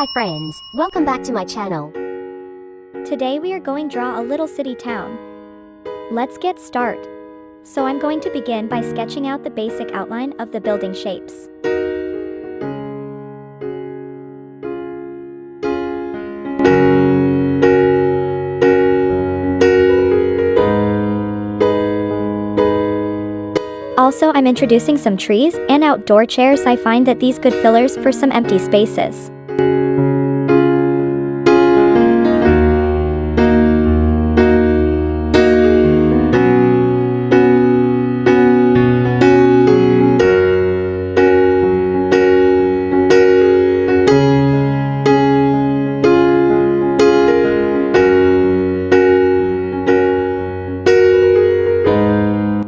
Hi friends, welcome back to my channel. Today we are going to draw a little city town. Let's get start. So I'm going to begin by sketching out the basic outline of the building shapes. Also, I'm introducing some trees and outdoor chairs. I find that these good fillers for some empty spaces.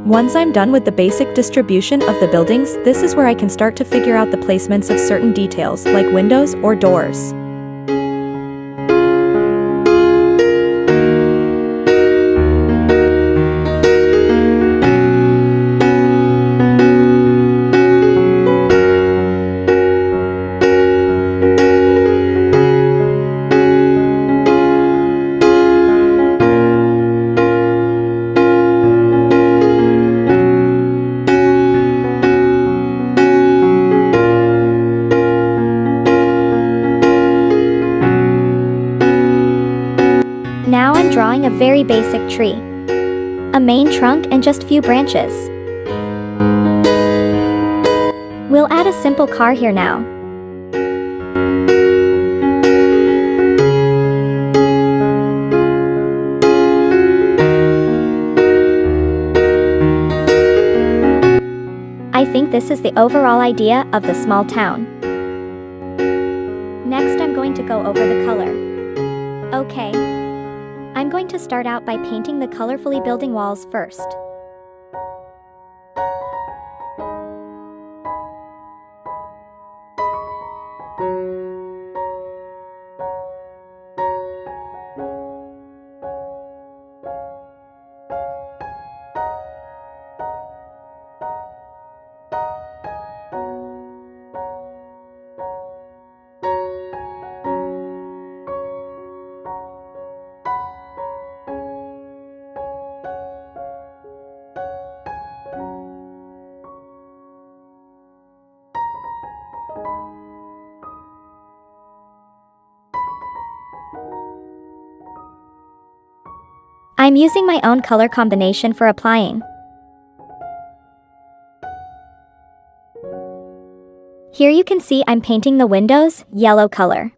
Once I'm done with the basic distribution of the buildings, this is where I can start to figure out the placements of certain details, like windows or doors. Now I'm drawing a very basic tree. A main trunk and just few branches. We'll add a simple car here now. I think this is the overall idea of the small town. Next I'm going to go over the color. Okay. I'm going to start out by painting the colorfully building walls first. I'm using my own color combination for applying. Here you can see I'm painting the windows yellow color.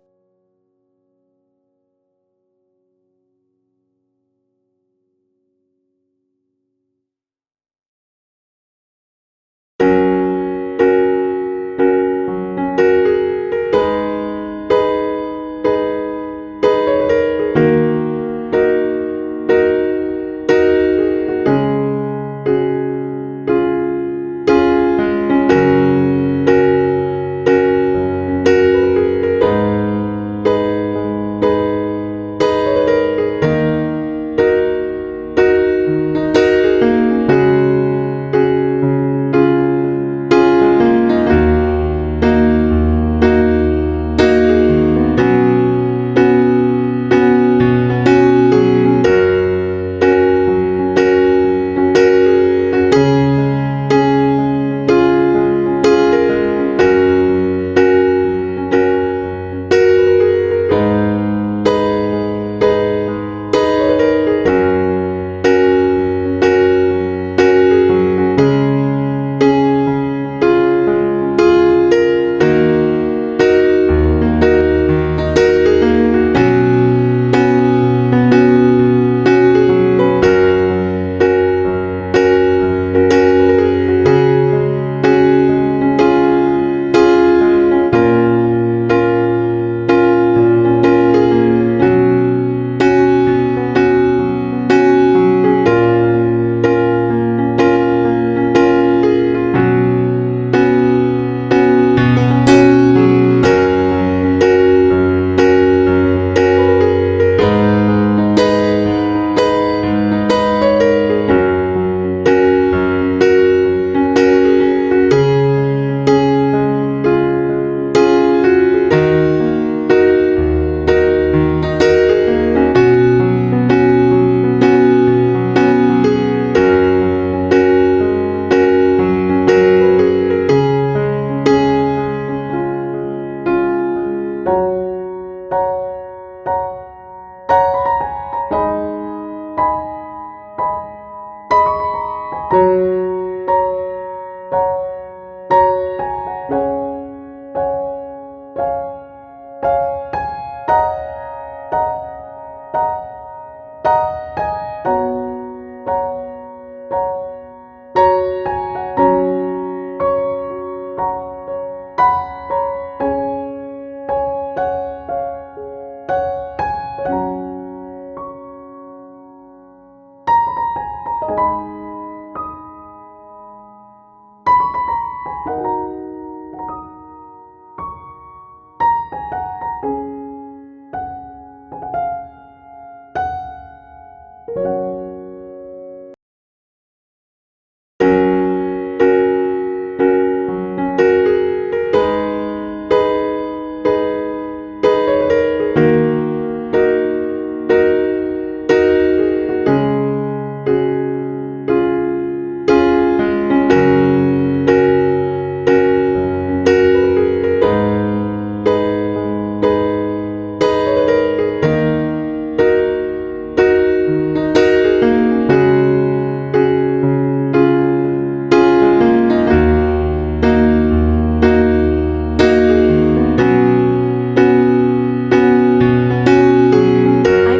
I'm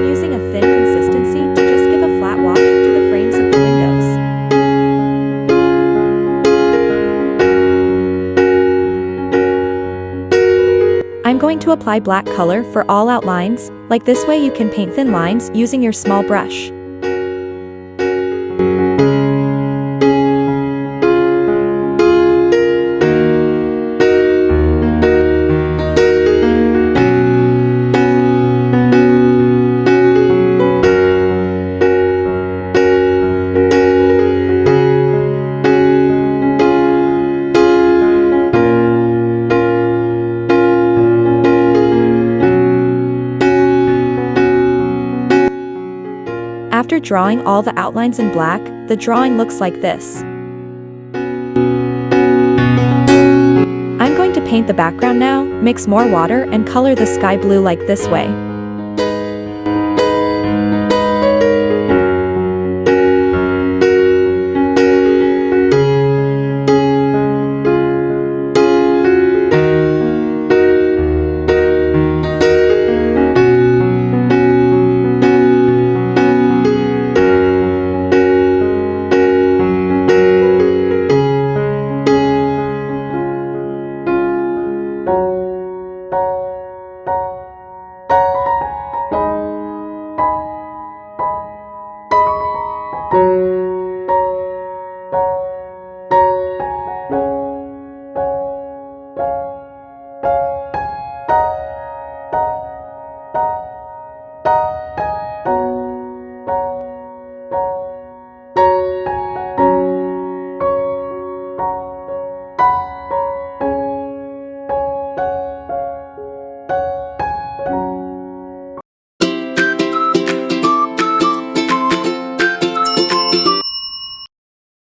using a thin consistency to just give a flat wash to the frames of the windows. I'm going to apply black color for all outlines, like this way you can paint thin lines using your small brush. After drawing all the outlines in black, the drawing looks like this. I'm going to paint the background now, mix more water and color the sky blue like this way.